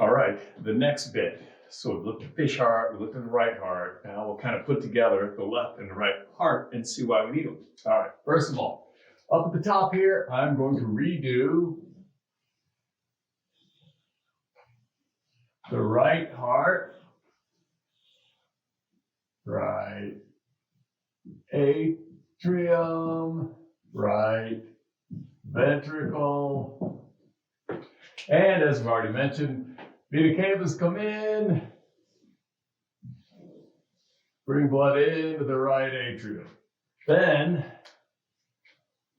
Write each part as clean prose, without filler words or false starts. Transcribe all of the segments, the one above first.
All right, the next bit. So we've looked at the fish heart, we looked at the right heart. Now we'll kind of put together the left and the right heart and see why we need them. All right, first of all, up at the top here, I'm going to redo the right heart, right atrium, right ventricle, and as I've already mentioned, vena cavas come in, bring blood into the right atrium. Then,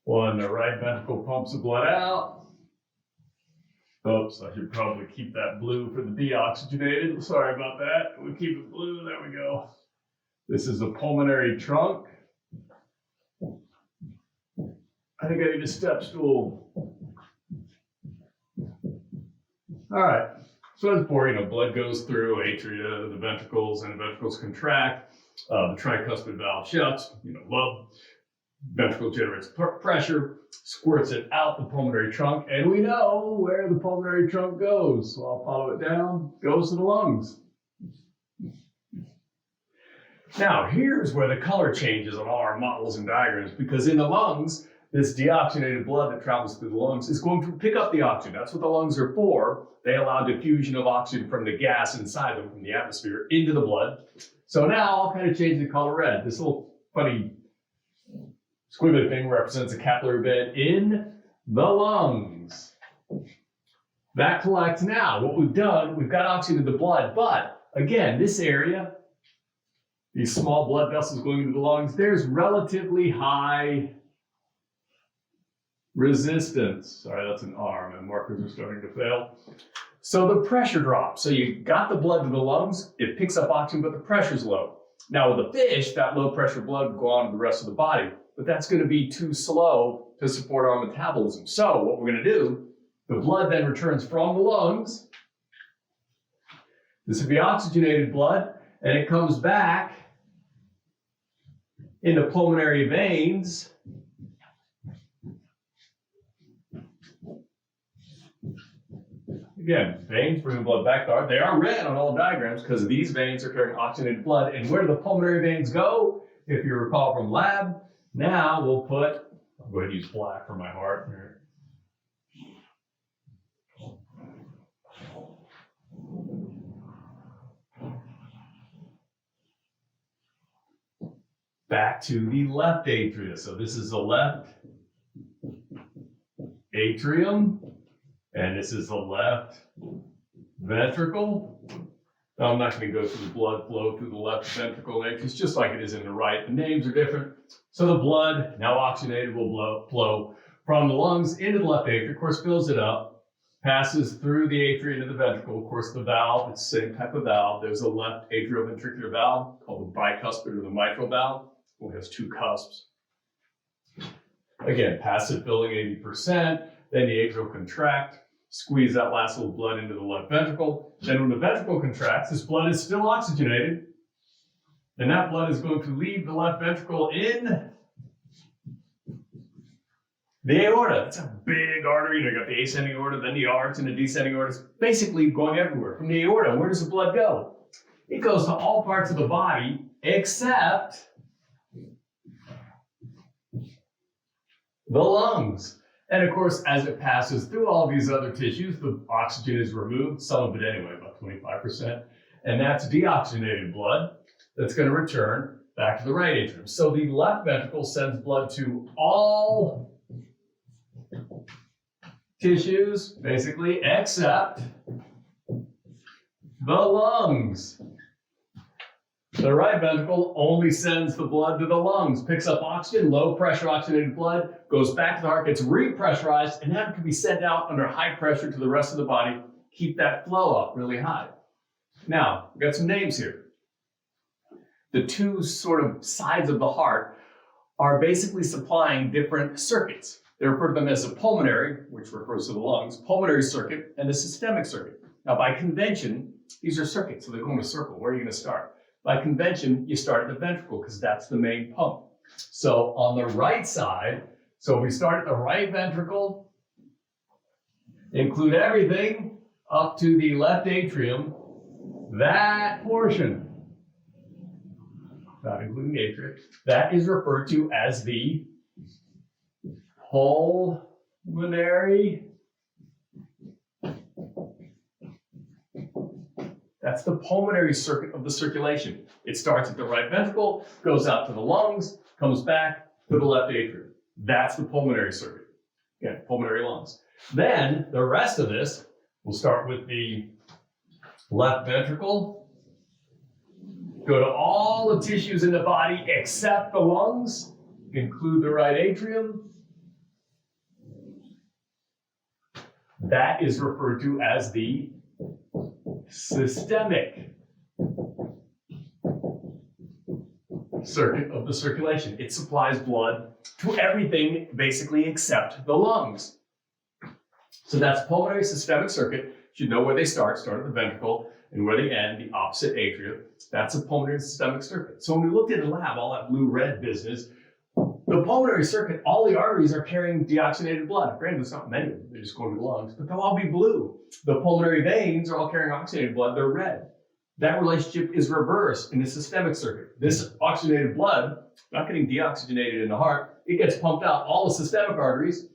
when the right ventricle pumps the blood out, oops, I should probably keep that blue for the deoxygenated. Sorry about that. We'll keep it blue. There we go. This is a pulmonary trunk. I think I need a step stool. All right. So as before, blood goes through atria, the ventricles, and the ventricles contract. The tricuspid valve shuts. Love ventricle generates pressure, squirts it out the pulmonary trunk, and we know where the pulmonary trunk goes. So I'll follow it down. Goes to the lungs. Now, here's where the color changes on all our models and diagrams, because in the lungs, this deoxygenated blood that travels through the lungs is going to pick up the oxygen. That's what the lungs are for. They allow diffusion of oxygen from the gas inside them, from the atmosphere, into the blood. So now I'll kind of change the color red. This little funny squiggly thing represents a capillary bed in the lungs. That collects now. What we've done, we've got oxygen in the blood, but again, this area, these small blood vessels going into the lungs, there's relatively high resistance. Sorry, that's an R. My markers are starting to fail. So the pressure drops. So you got the blood to the lungs, it picks up oxygen, but the pressure's low. Now with the fish, that low pressure blood will go on to the rest of the body, but that's going to be too slow to support our metabolism. So what we're going to do, the blood then returns from the lungs. This would be oxygenated blood, and it comes back into pulmonary veins. Again, veins bring the blood back to the heart. They are red on all the diagrams because these veins are carrying oxygenated blood. And where do the pulmonary veins go? If you recall from lab, now we'll put, I'll go ahead and use black for my heart here. Back to the left atrium. So this is the left atrium. And this is the left ventricle. Now, I'm not going to go through the blood flow through the left ventricle. It's just like it is in the right. The names are different. So the blood, now oxygenated, will flow from the lungs into the left atrium. Of course, fills it up, passes through the atria into the ventricle. Of course, the valve, it's the same type of valve. There's a left atrioventricular valve called the bicuspid or the mitral valve. It only has two cusps. Again, passive filling 80%. Then the atrial contract, squeeze that last little blood into the left ventricle. Then when the ventricle contracts, this blood is still oxygenated. And that blood is going to leave the left ventricle in the aorta. It's a big artery. You got the ascending aorta, then the arch, and the descending aorta. It's basically going everywhere. From the aorta, where does the blood go? It goes to all parts of the body except the lungs. And of course, as it passes through all these other tissues, the oxygen is removed, some of it anyway, about 25%. And that's deoxygenated blood that's going to return back to the right atrium. So the left ventricle sends blood to all tissues, basically, except the lungs. The right ventricle only sends the blood to the lungs, picks up oxygen, low pressure oxygenated blood, goes back to the heart, gets repressurized, and then can be sent out under high pressure to the rest of the body, keep that flow up really high. Now, we've got some names here. The two sort of sides of the heart are basically supplying different circuits. They refer to them as the pulmonary, which refers to the lungs, pulmonary circuit, and the systemic circuit. Now, by convention, these are circuits, so they go in a circle. Where are you going to start? By convention, you start at the ventricle because that's the main pump. So on the right side, so we start at the right ventricle, include everything up to the left atrium, that portion, not including the atrium, that is referred to as the pulmonary. That's the pulmonary circuit of the circulation. It starts at the right ventricle, goes out to the lungs, comes back to the left atrium. That's the pulmonary circuit. Again, pulmonary lungs. Then the rest of this, we'll start with the left ventricle, go to all the tissues in the body except the lungs, include the right atrium. That is referred to as the systemic circuit of the circulation. It supplies blood to everything basically except the lungs. So that's pulmonary systemic circuit. You should know where they start at the ventricle, and where they end, the opposite atrium. That's a pulmonary systemic circuit. So when we looked at the lab, all that blue-red business, the pulmonary circuit, all the arteries are carrying deoxygenated blood. Granted, there's not many of them, they just go to the lungs, but they'll all be blue. The pulmonary veins are all carrying oxygenated blood, they're red. That relationship is reversed in the systemic circuit. This oxygenated blood, not getting deoxygenated in the heart, it gets pumped out. All the systemic arteries,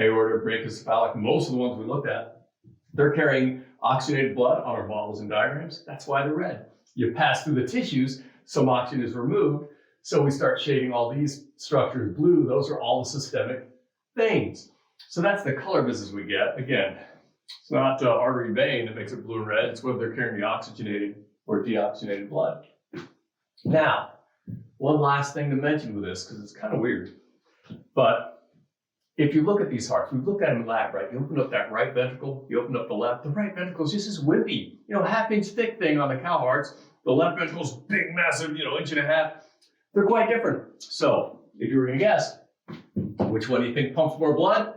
aorta, brachiocephalic, most of the ones we looked at, they're carrying oxygenated blood on our bottles and diagrams. That's why they're red. You pass through the tissues, some oxygen is removed, so we start shading all these structures blue. Those are all the systemic veins. So that's the color business we get. Again, it's not artery vein that makes it blue and red. It's whether they're carrying the oxygenated or deoxygenated blood. Now, one last thing to mention with this, because it's kind of weird, but if you look at these hearts, we've looked at them in lab, right? You open up that right ventricle, you open up the left. The right ventricle is just this wimpy, half-inch thick thing on the cow hearts. The left ventricle's big, massive, inch and a half. They're quite different. So if you were going to guess, which one do you think pumps more blood?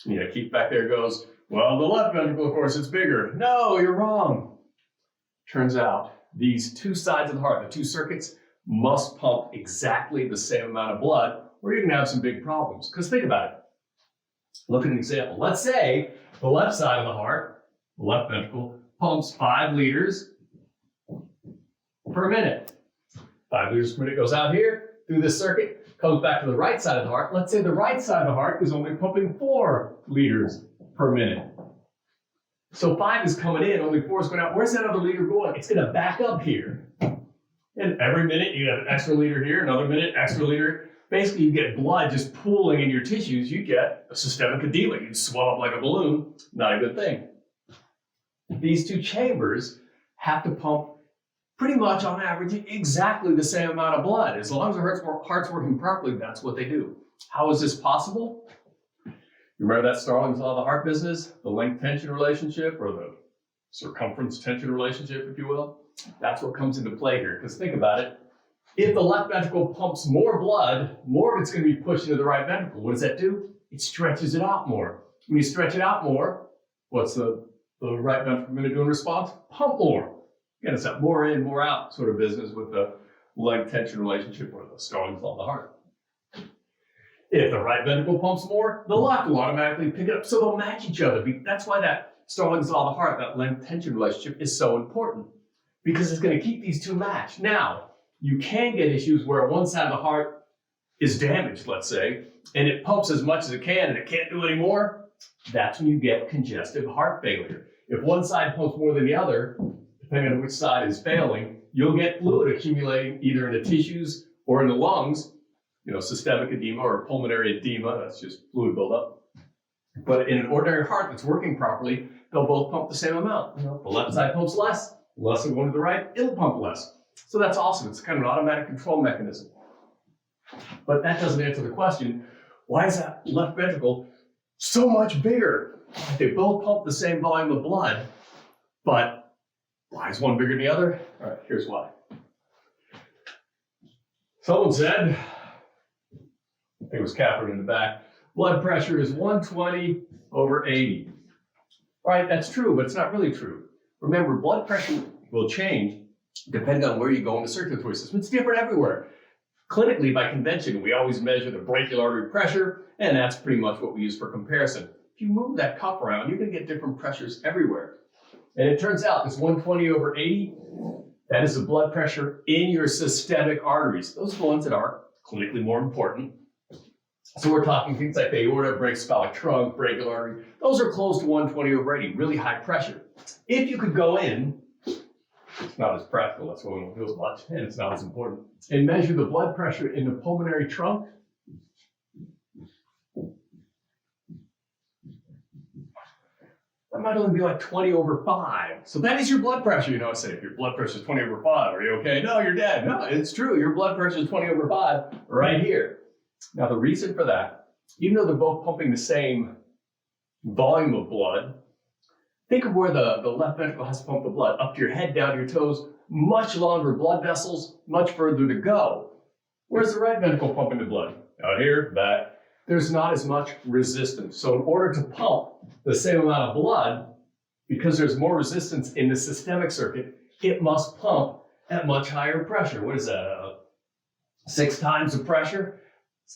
Keith back there goes, well, the left ventricle, of course, it's bigger. No, you're wrong. Turns out these two sides of the heart, the two circuits, must pump exactly the same amount of blood, or you're going to have some big problems. Because think about it. Look at an example. Let's say the left side of the heart, the left ventricle, pumps 5 liters per minute. 5 liters per minute goes out here through this circuit, comes back to the right side of the heart. Let's say the right side of the heart is only pumping 4 liters per minute. So 5 is coming in, only 4 is going out. Where's that other liter going? It's going to back up here. And every minute you have an extra liter here, another minute, extra liter. Basically, you get blood just pooling in your tissues. You get a systemic edema. You swell up like a balloon. Not a good thing. These two chambers have to pump pretty much on average exactly the same amount of blood. As long as the heart's working properly, that's what they do. How is this possible? You remember that Starling's law of the heart business? The length tension relationship, or the circumference tension relationship, if you will? That's what comes into play here. Because think about it. If the left ventricle pumps more blood, more of it's going to be pushed into the right ventricle. What does that do? It stretches it out more. When you stretch it out more, what's the right ventricle going to do in response? Pump more. Again, it's that more in, more out sort of business with the length tension relationship, or the Starling's law of the heart. If the right ventricle pumps more, the left will automatically pick it up, so they'll match each other. That's why that Starling's law of the heart, that length tension relationship, is so important, because it's going to keep these two matched. Now, you can get issues where one side of the heart is damaged, let's say, and it pumps as much as it can and it can't do anymore. That's when you get congestive heart failure. If one side pumps more than the other, depending on which side is failing, you'll get fluid accumulating either in the tissues or in the lungs, systemic edema or pulmonary edema. That's just fluid buildup. But in an ordinary heart that's working properly, they'll both pump the same amount. The left side pumps less than one to the right, it'll pump less. So that's awesome. It's kind of an automatic control mechanism. But that doesn't answer the question, why is that left ventricle so much bigger? They both pump the same volume of blood, but why is one bigger than the other? All right, here's why. Someone said, I think it was Catherine in the back, blood pressure is 120/80. All right, that's true, but it's not really true. Remember, blood pressure will change depending on where you go in the circulatory system. It's different everywhere. Clinically, by convention, we always measure the brachial artery pressure, and that's pretty much what we use for comparison. If you move that cup around, you're going to get different pressures everywhere. And it turns out this 120/80, that is the blood pressure in your systemic arteries. Those are the ones that are clinically more important. So we're talking things like the aorta, brachiocephalic trunk, brachial artery. Those are close to 120/80, really high pressure. If you could go in, it's not as practical, that's why we don't do as much, and it's not as important, and measure the blood pressure in the pulmonary trunk, that might only be like 20/5. So that is your blood pressure. You know, I say, if your blood pressure is 20/5, are you okay? No, you're dead. No, it's true. Your blood pressure is 20/5 right here. Now, the reason for that, even though they're both pumping the same volume of blood, think of where the left ventricle has to pump the blood, up to your head, down to your toes, much longer blood vessels, much further to go. Where's the right ventricle pumping the blood? Out here, back. There's not as much resistance. So in order to pump the same amount of blood, because there's more resistance in the systemic circuit, it must pump at much higher pressure. What is that, 6 times the pressure?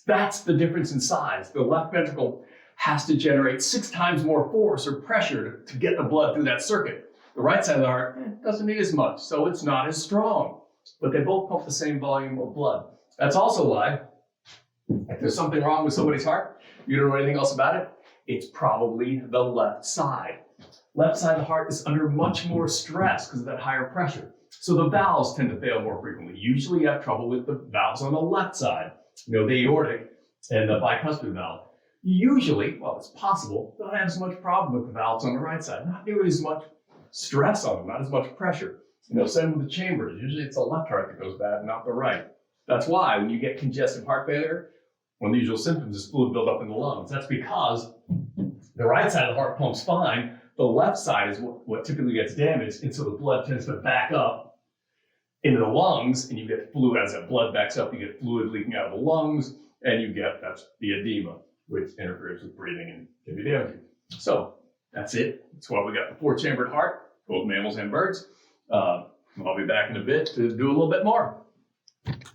That's the difference in size. The left ventricle has to generate 6 times more force or pressure to get the blood through that circuit. The right side of the heart doesn't need as much, so it's not as strong. But they both pump the same volume of blood. That's also why, if there's something wrong with somebody's heart, you don't know anything else about it, it's probably the left side. Left side of the heart is under much more stress because of that higher pressure. So the valves tend to fail more frequently. Usually you have trouble with the valves on the left side. You know, the aortic and the bicuspid valve. Usually, well, it's possible, don't have as much problem with the valves on the right side. Not nearly as much stress on them, not as much pressure. You know, same with the chambers. Usually it's the left heart that goes bad, not the right. That's why when you get congestive heart failure, one of the usual symptoms is fluid buildup in the lungs. That's because the right side of the heart pumps fine. The left side is what typically gets damaged, and so the blood tends to back up into the lungs, and you get fluid. As that blood backs up, you get fluid leaking out of the lungs, and you get, that's the edema, which interferes with breathing and can be damaging. So that's it. That's why we got the 4-chambered heart, both mammals and birds. I'll be back in a bit to do a little bit more.